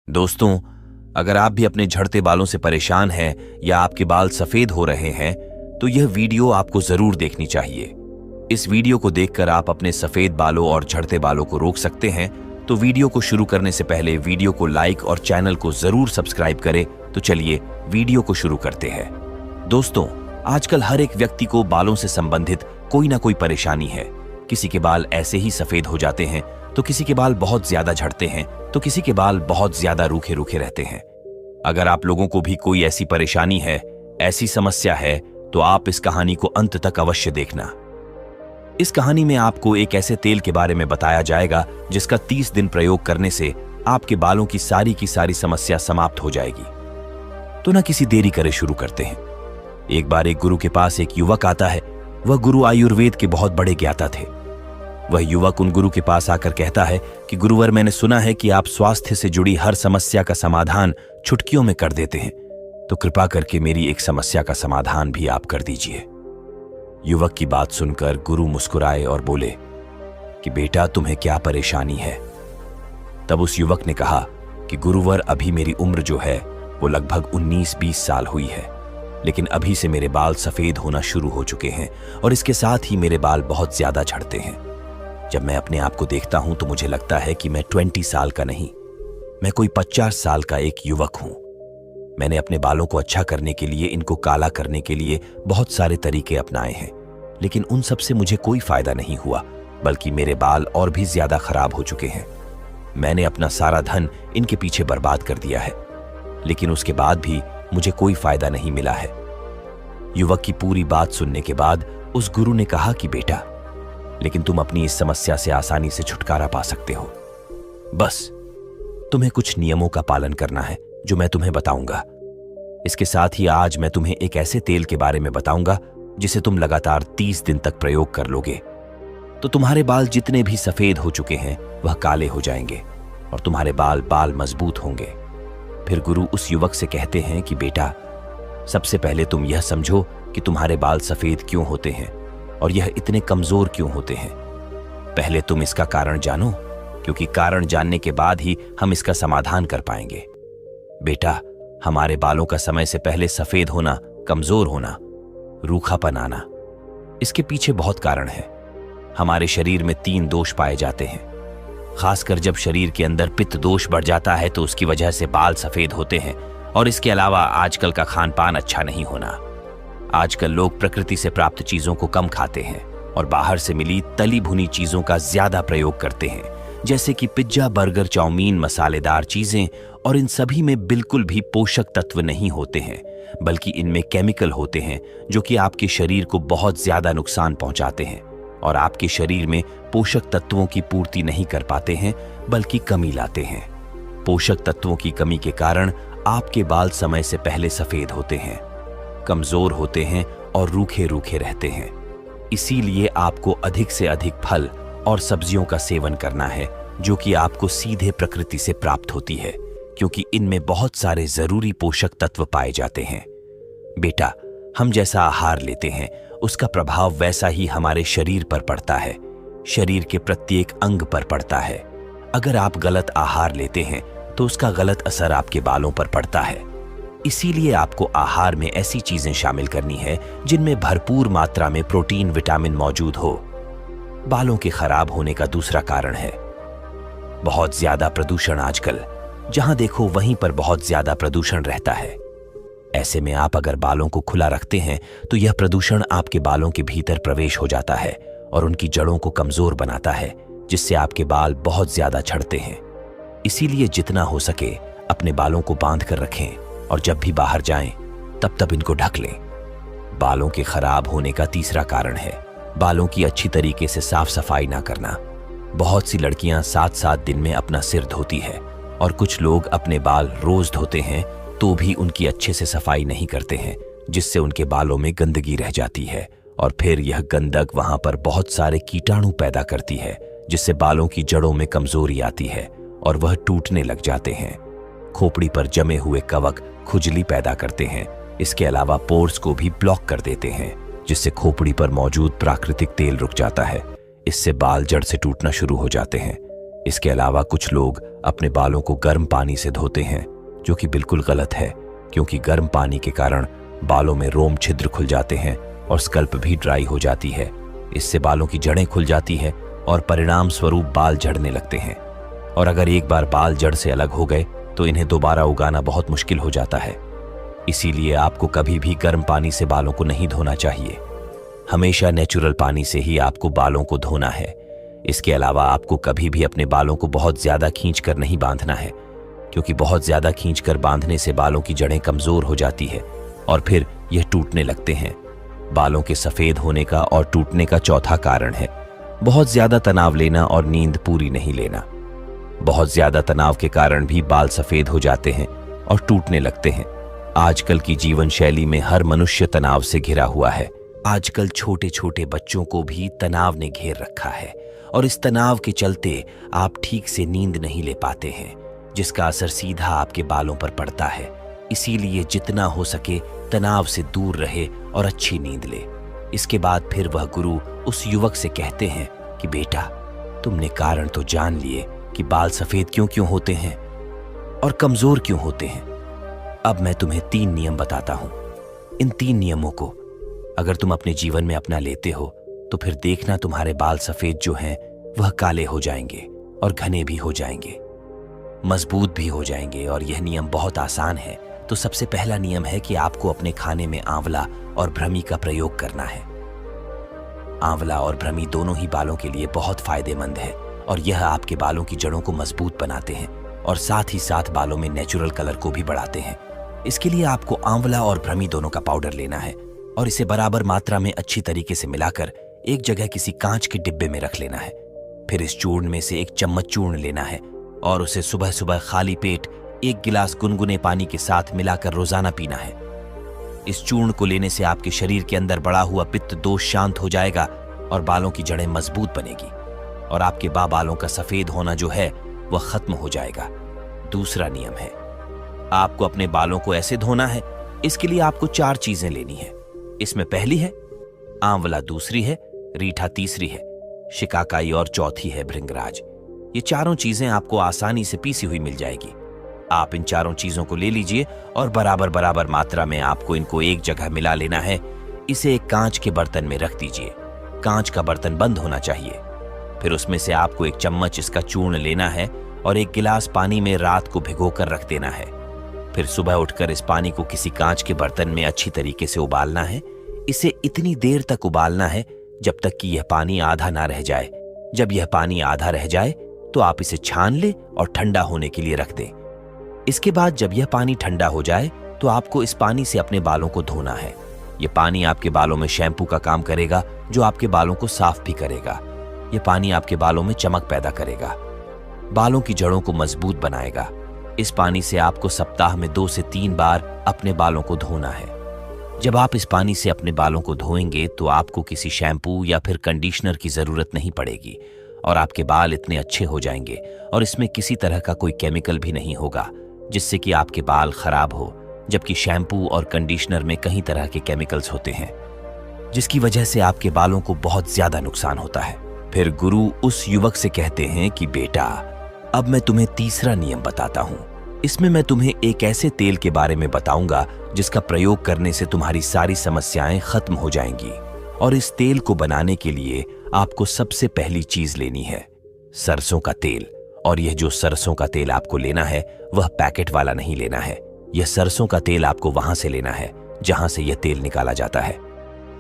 दोस्तों, अगर आप भी अपने झड़ते बालों से परेशान हैं या आपके बाल सफेद हो रहे हैं तो यह वीडियो आपको जरूर देखनी चाहिए। इस वीडियो को देखकर आप अपने सफेद बालों और झड़ते बालों को रोक सकते हैं। तो वीडियो को शुरू करने से पहले वीडियो को लाइक और चैनल को जरूर सब्सक्राइब करें। तो चलिए वीडियो को शुरू करते हैं। दोस्तों, आजकल हर एक व्यक्ति को बालों से संबंधित कोई ना कोई परेशानी है। किसी के बाल ऐसे ही सफेद हो जाते हैं तो किसी के बाल बहुत ज्यादा झड़ते हैं तो किसी के बाल बहुत ज्यादा रूखे रूखे रहते हैं। अगर आप लोगों को भी कोई ऐसी परेशानी है, ऐसी समस्या है, तो आप इस कहानी को अंत तक अवश्य देखना। इस कहानी में आपको एक ऐसे तेल के बारे में बताया जाएगा जिसका 30 दिन प्रयोग करने से आपके बालों की सारी समस्या समाप्त हो जाएगी। तो ना किसी देरी करे शुरू करते हैं। एक बार एक गुरु के पास एक युवक आता है। वह गुरु आयुर्वेद के बहुत बड़े ज्ञाता थे। वह युवक उन गुरु के पास आकर कहता है कि गुरुवर, मैंने सुना है कि आप स्वास्थ्य से जुड़ी हर समस्या का समाधान चुटकियों में कर देते हैं, तो कृपा करके मेरी एक समस्या का समाधान भी आप कर दीजिए। युवक की बात सुनकर गुरु मुस्कुराए और बोले कि बेटा, तुम्हें क्या परेशानी है। तब उस युवक ने कहा कि गुरुवर, अभी मेरी उम्र जो है वो लगभग 19-20 साल हुई है, लेकिन अभी से मेरे बाल सफेद होना शुरू हो चुके हैं और इसके साथ ही मेरे बाल बहुत ज्यादा झड़ते हैं। जब मैं अपने आप को देखता हूं तो मुझे लगता है कि मैं 20 साल का नहीं, मैं कोई 50 साल का एक युवक हूं। मैंने अपने बालों को अच्छा करने के लिए, इनको काला करने के लिए बहुत सारे तरीके अपनाए हैं, लेकिन उन सब से मुझे कोई फायदा नहीं हुआ, बल्कि मेरे बाल और भी ज्यादा खराब हो चुके हैं। मैंने अपना सारा धन इनके पीछे बर्बाद कर दिया है, लेकिन उसके बाद भी मुझे कोई फायदा नहीं मिला है। युवक की पूरी बात सुनने के बाद उस गुरु ने कहा कि बेटा, लेकिन तुम अपनी इस समस्या से आसानी से छुटकारा पा सकते हो। बस तुम्हें कुछ नियमों का पालन करना है जो मैं तुम्हें बताऊंगा। इसके साथ ही आज मैं तुम्हें एक ऐसे तेल के बारे में बताऊंगा जिसे तुम लगातार 30 दिन तक प्रयोग कर लोगे तो तुम्हारे बाल जितने भी सफेद हो चुके हैं वह काले हो जाएंगे और तुम्हारे बाल मजबूत होंगे। फिर गुरु उस युवक से कहते हैं कि बेटा, सबसे पहले तुम यह समझो कि तुम्हारे बाल सफेद क्यों होते हैं और यह इतने कमजोर क्यों होते हैं। पहले तुम इसका कारण जानो, क्योंकि कारण जानने के बाद ही हम इसका समाधान कर पाएंगे। बेटा, हमारे बालों का समय से पहले सफेद होना, कमजोर होना, रूखापन आना, इसके पीछे बहुत कारण है। हमारे शरीर में 3 दोष पाए जाते हैं। खासकर जब शरीर के अंदर पित्त दोष बढ़ जाता है तो उसकी वजह से बाल सफेद होते हैं। और इसके अलावा आजकल का खान पान अच्छा नहीं होना। आजकल लोग प्रकृति से प्राप्त चीजों को कम खाते हैं और बाहर से मिली तली भुनी चीजों का ज्यादा प्रयोग करते हैं, जैसे कि पिज्जा, बर्गर, चाउमीन, मसालेदार चीजें। और इन सभी में बिल्कुल भी पोषक तत्व नहीं होते हैं, बल्कि इनमें केमिकल होते हैं जो कि आपके शरीर को बहुत ज्यादा नुकसान पहुंचाते हैं और आपके शरीर में पोषक तत्वों की पूर्ति नहीं कर पाते हैं, बल्कि कमी लाते हैं। पोषक तत्वों की कमी के कारण आपके बाल समय से पहले सफेद होते हैं, कमजोर होते हैं और रूखे रूखे रहते हैं। इसीलिए आपको अधिक से अधिक फल और सब्जियों का सेवन करना है, जो कि आपको सीधे प्रकृति से प्राप्त होती है, क्योंकि इनमें बहुत सारे जरूरी पोषक तत्व पाए जाते हैं। बेटा, हम जैसा आहार लेते हैं उसका प्रभाव वैसा ही हमारे शरीर पर पड़ता है, शरीर के प्रत्येक अंग पर पड़ता है। अगर आप गलत आहार लेते हैं तो उसका गलत असर आपके बालों पर पड़ता है। इसीलिए आपको आहार में ऐसी चीजें शामिल करनी है जिनमें भरपूर मात्रा में प्रोटीन, विटामिन मौजूद हो। बालों के खराब होने का दूसरा कारण है बहुत ज्यादा प्रदूषण। आजकल जहां देखो वहीं पर बहुत ज्यादा प्रदूषण रहता है। ऐसे में आप अगर बालों को खुला रखते हैं तो यह प्रदूषण आपके बालों के भीतर प्रवेश हो जाता है और उनकी जड़ों को कमजोर बनाता है, जिससे आपके बाल बहुत ज्यादा झड़ते हैं। इसीलिए जितना हो सके अपने बालों को बांध कर रखें और जब भी बाहर जाएं तब इनको ढक लें। बालों के खराब होने का तीसरा कारण है बालों की अच्छी तरीके से साफ सफाई ना करना। बहुत सी लड़कियां 7-7 दिन में अपना सिर धोती है और कुछ लोग अपने बाल रोज धोते हैं तो भी उनकी अच्छे से सफाई नहीं करते हैं, जिससे उनके बालों में गंदगी रह जाती है और फिर यह गंदक वहां पर बहुत सारे कीटाणु पैदा करती है, जिससे बालों की जड़ों में कमजोरी आती है और वह टूटने लग जाते हैं। खोपड़ी पर जमे हुए कवक खुजली पैदा करते हैं। इसके अलावा पोर्स को भी ब्लॉक कर देते हैं, जिससे खोपड़ी पर मौजूद प्राकृतिक तेल रुक जाता है। इससे बाल जड़ से टूटना शुरू हो जाते हैं। इसके अलावा कुछ लोग अपने बालों को गर्म पानी से धोते हैं, जो कि बिल्कुल गलत है, क्योंकि गर्म पानी के कारण बालों में रोम छिद्र खुल जाते हैं और स्कल्प भी ड्राई हो जाती है। इससे बालों की जड़ें खुल जाती है और परिणाम स्वरूप बाल झड़ने लगते हैं। और अगर एक बार बाल जड़ से अलग हो गए तो इन्हें दोबारा उगाना बहुत मुश्किल हो जाता है। इसीलिए आपको कभी भी गर्म पानी से बालों को नहीं धोना चाहिए। हमेशा नेचुरल पानी से ही आपको बालों को धोना है। इसके अलावा आपको कभी भी अपने बालों को बहुत ज्यादा खींचकर नहीं बांधना है, क्योंकि बहुत ज्यादा खींचकर बांधने से बालों की जड़ें कमजोर हो जाती है और फिर यह टूटने लगते हैं। बालों के सफेद होने का और टूटने का चौथा कारण है बहुत ज्यादा तनाव लेना और नींद पूरी नहीं लेना। बहुत ज्यादा तनाव के कारण भी बाल सफेद हो जाते हैं और टूटने लगते हैं। आजकल की जीवन शैली में हर मनुष्य तनाव से घिरा हुआ है। आजकल छोटे छोटे बच्चों को भी तनाव ने घेर रखा है और इस तनाव के चलते आप ठीक से नींद नहीं ले पाते हैं, जिसका असर सीधा आपके बालों पर पड़ता है। इसीलिए जितना हो सके तनाव से दूर रहे और अच्छी नींद ले। इसके बाद फिर वह गुरु उस युवक से कहते हैं कि बेटा, तुमने कारण तो जान लिए कि बाल सफेद क्यों क्यों होते हैं और कमजोर क्यों होते हैं। अब मैं तुम्हें 3 नियम बताता हूं। इन 3 नियमों को अगर तुम अपने जीवन में अपना लेते हो तो फिर देखना तुम्हारे बाल सफेद जो हैं वह काले हो जाएंगे और घने भी हो जाएंगे, मजबूत भी हो जाएंगे। और यह नियम बहुत आसान है। तो सबसे पहला नियम है कि आपको अपने खाने में आंवला और भ्रमी का प्रयोग करना है। आंवला और भ्रमी दोनों ही बालों के लिए बहुत फायदेमंद है और यह आपके बालों की जड़ों को मजबूत बनाते हैं और साथ ही साथ बालों में नेचुरल कलर को भी बढ़ाते हैं। इसके लिए आपको आंवला और भ्रमी दोनों का पाउडर लेना है और इसे बराबर मात्रा में अच्छी तरीके से मिलाकर एक जगह किसी कांच के डिब्बे में रख लेना है। फिर इस चूर्ण में से 1 चम्मच चूर्ण लेना है और उसे सुबह सुबह खाली पेट 1 गिलास गुनगुने पानी के साथ मिलाकर रोजाना पीना है। इस चूर्ण को लेने से आपके शरीर के अंदर बढ़ा हुआ पित्त दोष शांत हो जाएगा और बालों की जड़ें मजबूत बनेगी और आपके बालों का सफेद होना जो है वह खत्म हो जाएगा। दूसरा नियम है, आपको अपने बालों को ऐसे धोना है। इसके लिए आपको 4 चीजें लेनी है। इसमें पहली है आंवला, दूसरी है रीठा, तीसरी है शिकाकाई और चौथी है भृंगराज। ये चारों चीजें आपको आसानी से पीसी हुई मिल जाएगी। आप इन चारों चीजों को ले लीजिए और बराबर बराबर मात्रा में आपको इनको एक जगह मिला लेना है। इसे एक कांच के बर्तन में रख दीजिए। कांच का बर्तन बंद होना चाहिए। फिर उसमें से आपको 1 चम्मच इसका चूर्ण लेना है और 1 गिलास पानी में रात को भिगोकर रख देना है। फिर सुबह उठकर इस पानी को किसी कांच के बर्तन में अच्छी तरीके से उबालना है। इसे इतनी देर तक उबालना है जब तक कि यह पानी आधा ना रह जाए। जब यह पानी आधा रह जाए तो आप इसे छान ले और ठंडा होने के लिए रख दें। इसके बाद जब यह पानी ठंडा हो जाए तो आपको इस पानी से अपने बालों को धोना है। यह पानी आपके बालों में शैम्पू का काम करेगा, जो आपके बालों को साफ भी करेगा। यह पानी आपके बालों में चमक पैदा करेगा, बालों की जड़ों को मजबूत बनाएगा। इस पानी से आपको सप्ताह में 2 से 3 बार अपने बालों को धोना है। जब आप इस पानी से अपने बालों को धोएंगे तो आपको किसी शैम्पू या फिर कंडीशनर की जरूरत नहीं पड़ेगी और आपके बाल इतने अच्छे हो जाएंगे और इसमें किसी तरह का कोई केमिकल भी नहीं होगा जिससे कि आपके बाल खराब हो। जबकि शैम्पू और कंडीशनर में कई तरह के केमिकल्स होते हैं जिसकी वजह से आपके बालों को बहुत ज्यादा नुकसान होता है। फिर गुरु उस युवक से कहते हैं कि बेटा, अब मैं तुम्हें तीसरा नियम बताता हूं। इसमें मैं तुम्हें एक ऐसे तेल के बारे में बताऊंगा जिसका प्रयोग करने से तुम्हारी सारी समस्याएं खत्म हो जाएंगी। और इस तेल को बनाने के लिए आपको सबसे पहली चीज लेनी है सरसों का तेल। और यह जो सरसों का तेल आपको लेना है वह पैकेट वाला नहीं लेना है। यह सरसों का तेल आपको वहां से लेना है जहां से यह तेल निकाला जाता है।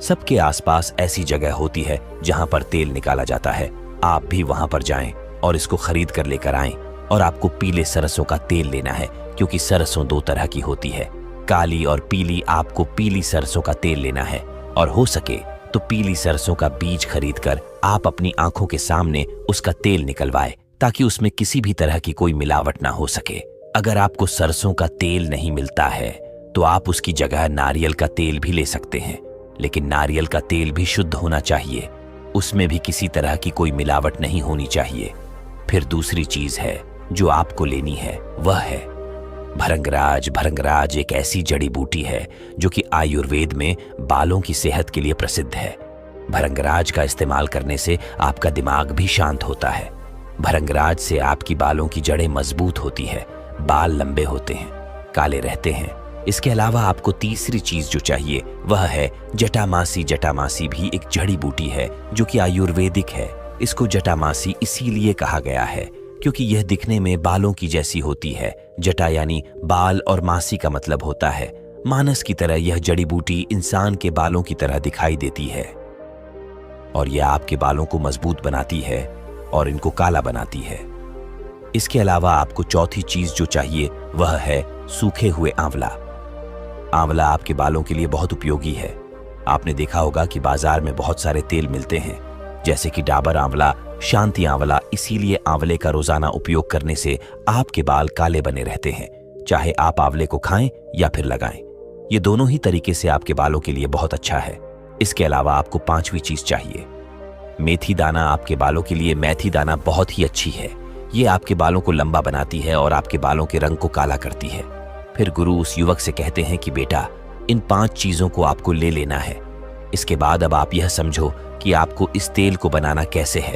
सबके आसपास ऐसी जगह होती है जहां पर तेल निकाला जाता है। आप भी वहां पर जाएं और इसको खरीद कर लेकर आएं। और आपको पीले सरसों का तेल लेना है, क्योंकि सरसों 2 तरह की होती है, काली और पीली। आपको पीली सरसों का तेल लेना है और हो सके तो पीली सरसों का बीज खरीदकर आप अपनी आंखों के सामने उसका तेल निकलवाए, ताकि उसमें किसी भी तरह की कोई मिलावट ना हो सके। अगर आपको सरसों का तेल नहीं मिलता है तो आप उसकी जगह नारियल का तेल भी ले सकते हैं, लेकिन नारियल का तेल भी शुद्ध होना चाहिए। उसमें भी किसी तरह की कोई मिलावट नहीं होनी चाहिए। फिर दूसरी चीज है जो आपको लेनी है, वह है भृंगराज। भृंगराज एक ऐसी जड़ी बूटी है जो कि आयुर्वेद में बालों की सेहत के लिए प्रसिद्ध है। भृंगराज का इस्तेमाल करने से आपका दिमाग भी शांत होता है। भृंगराज से आपकी बालों की जड़ें मजबूत होती है, बाल लंबे होते हैं, काले रहते हैं। इसके अलावा आपको तीसरी चीज जो चाहिए वह है जटामासी। जटामासी भी एक जड़ी बूटी है जो कि आयुर्वेदिक है। इसको जटामासी इसीलिए कहा गया है क्योंकि यह दिखने में बालों की जैसी होती है। जटा यानी बाल और मासी का मतलब होता है मानस की तरह। यह जड़ी बूटी इंसान के बालों की तरह दिखाई देती है और यह आपके बालों को मजबूत बनाती है और इनको काला बनाती है। इसके अलावा आपको चौथी चीज जो चाहिए वह है सूखे हुए आंवला। आंवला आपके बालों के लिए बहुत उपयोगी है। आपने देखा होगा कि बाजार में बहुत सारे तेल मिलते हैं जैसे कि डाबर आंवला, शांति आंवला। इसीलिए आंवले का रोजाना उपयोग करने से आपके बाल काले बने रहते हैं, चाहे आप आंवले को खाएं या फिर लगाएं। ये दोनों ही तरीके से आपके बालों के लिए बहुत अच्छा है। इसके अलावा आपको पांचवी चीज चाहिए मेथी दाना। आपके बालों के लिए मेथी दाना बहुत ही अच्छी है। ये आपके बालों को लंबा बनाती है और आपके बालों के रंग को काला करती है। फिर गुरु उस युवक से कहते हैं कि बेटा, इन 5 चीजों को आपको ले लेना है। इसके बाद अब आप यह समझो कि आपको इस तेल को बनाना कैसे है।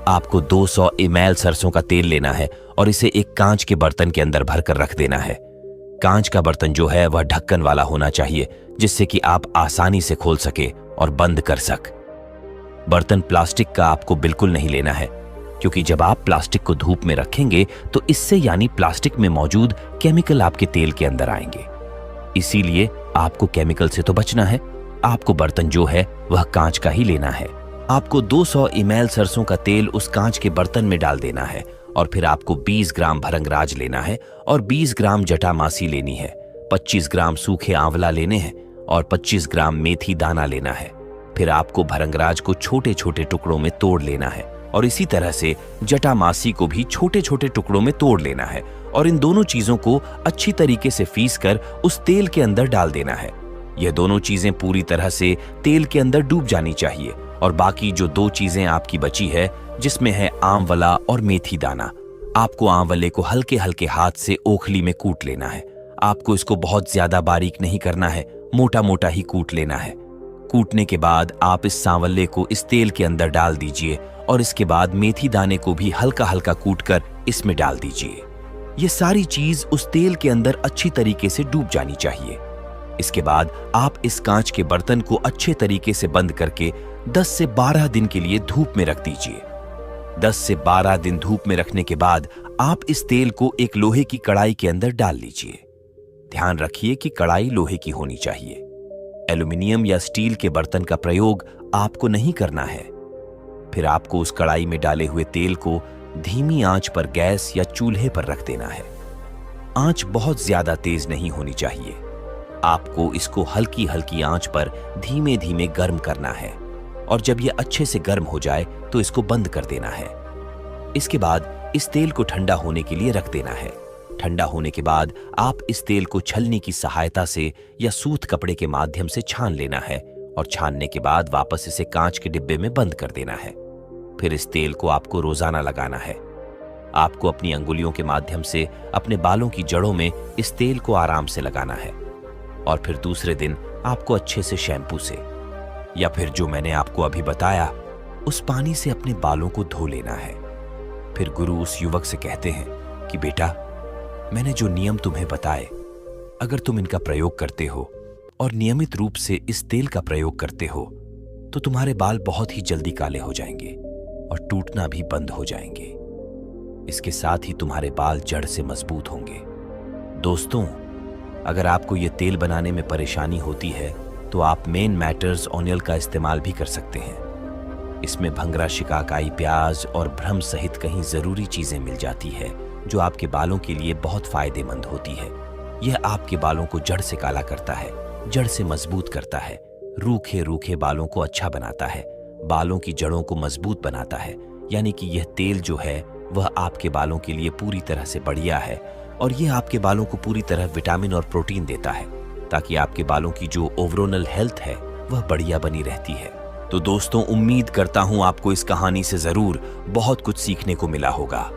आपको 200 ml सरसों का तेल लेना है और इसे एक कांच के बर्तन के अंदर भरकर रख देना है। कांच का बर्तन जो है वह ढक्कन वाला होना चाहिए जिससे कि आप आसानी से खोल सके और बंद कर सक। बर्तन प्लास्टिक का आपको बिल्कुल नहीं लेना है क्योंकि जब आप प्लास्टिक को धूप में रखेंगे तो इससे यानी प्लास्टिक में मौजूद केमिकल आपके तेल के अंदर आएंगे। इसीलिए आपको केमिकल से तो बचना है। आपको बर्तन जो है वह कांच का ही लेना है। आपको 200 ml सरसों का तेल उस कांच के बर्तन में डाल देना है और फिर आपको 20 ग्राम भृंगराज लेना है और 20 ग्राम जटामासी लेनी है। 25 ग्राम सूखे आंवला लेने हैं और 25 ग्राम मेथी दाना लेना है। फिर आपको भृंगराज को छोटे छोटे टुकड़ों में तोड़ लेना है और इसी तरह से जटामासी को भी छोटे छोटे टुकड़ों में तोड़ लेना है और इन दोनों चीजों को अच्छी तरीके से पीस कर उस तेल के अंदर डाल देना है। यह दोनों चीजें पूरी तरह से तेल के अंदर डूब जानी चाहिए और बाकी जो 2 चीजें आपकी बची है जिसमें है आंवला और मेथी दाना, आपको आंवले को हल्के हल्के हाथ से ओखली में कूट लेना है। आपको इसको बहुत ज्यादा बारीक नहीं करना है, मोटा मोटा ही कूट लेना है। कूटने के बाद आप इस सांवले को इस तेल के अंदर डाल दीजिए और इसके बाद मेथी दाने को भी हल्का हल्का कूटकर इसमें डाल दीजिए। ये सारी चीज उस तेल के अंदर अच्छी तरीके से डूब जानी चाहिए। इसके बाद आप इस कांच के बर्तन को अच्छे तरीके से बंद करके 10 से 12 दिन के लिए धूप में रख दीजिए। 10 से 12 दिन धूप में रखने के बाद आप इस तेल को एक लोहे की कढ़ाई के अंदर डाल लीजिए। ध्यान रखिए कि कढ़ाई लोहे की होनी चाहिए। एल्यूमिनियम या स्टील के बर्तन का प्रयोग आपको नहीं करना है। फिर आपको उस कढ़ाई में डाले हुए तेल को धीमी आंच पर गैस या चूल्हे पर रख देना है। आंच बहुत ज्यादा तेज नहीं होनी चाहिए। आपको इसको हल्की हल्की आंच पर धीमे धीमे गर्म करना है और जब यह अच्छे से गर्म हो जाए तो इसको बंद कर देना है। इसके बाद इस तेल को ठंडा होने के लिए रख देना है। ठंडा होने के बाद आप इस तेल को छलनी की सहायता से या सूत कपड़े के माध्यम से छान लेना है और छानने के बाद वापस इसे कांच के डिब्बे में बंद कर देना है। फिर इस तेल को आपको रोजाना लगाना है। आपको अपनी अंगुलियों के माध्यम से अपने बालों की जड़ों में इस तेल को आराम से लगाना है और फिर दूसरे दिन आपको अच्छे से शैम्पू से या फिर जो मैंने आपको अभी बताया उस पानी से अपने बालों को धो लेना है। फिर गुरु उस युवक से कहते हैं कि बेटा, मैंने जो नियम तुम्हें बताए, अगर तुम इनका प्रयोग करते हो और नियमित रूप से इस तेल का प्रयोग करते हो तो तुम्हारे बाल बहुत ही जल्दी काले हो जाएंगे और टूटना भी बंद हो जाएंगे। इसके साथ ही तुम्हारे बाल जड़ से मजबूत होंगे। दोस्तों, अगर आपको ये तेल बनाने में परेशानी होती है तो आप मेन मैटर्स ऑनियल का इस्तेमाल भी कर सकते हैं। इसमें भंगरा, शिकाकाई, प्याज और भ्रम सहित कई जरूरी चीजें मिल जाती है जो आपके बालों के लिए बहुत फायदेमंद होती है। यह आपके बालों को जड़ से काला करता है, जड़ से मजबूत करता है, रूखे रूखे बालों को अच्छा बनाता है, बालों की जड़ों को मजबूत बनाता है। यानी कि यह तेल जो है वह आपके बालों के लिए पूरी तरह से बढ़िया है और यह आपके बालों को पूरी तरह विटामिन और प्रोटीन देता है ताकि आपके बालों की जो ओवरऑल हेल्थ है वह बढ़िया बनी रहती है। तो दोस्तों, उम्मीद करता हूं आपको इस कहानी से जरूर बहुत कुछ सीखने को मिला होगा।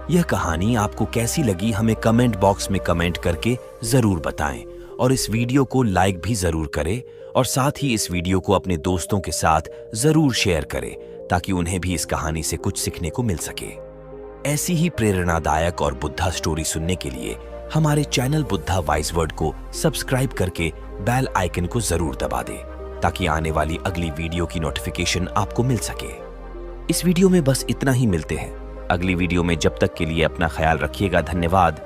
यह कहानी आपको कैसी लगी हमें कमेंट बॉक्स में कमेंट करके जरूर बताएं और इस वीडियो को लाइक भी जरूर करें और साथ ही इस वीडियो को अपने दोस्तों के साथ जरूर शेयर करें ताकि उन्हें भी इस कहानी से कुछ सीखने को मिल सके। ऐसी ही प्रेरणादायक और बुद्धा स्टोरी सुनने के लिए हमारे चैनल बुद्धा वाइज वर्ड को सब्सक्राइब करके बेल आइकन को जरूर दबा दें, ताकि आने वाली अगली वीडियो की नोटिफिकेशन आपको मिल सके। इस वीडियो में बस इतना ही, मिलते हैं अगली वीडियो में। जब तक के लिए अपना ख्याल रखिएगा। धन्यवाद।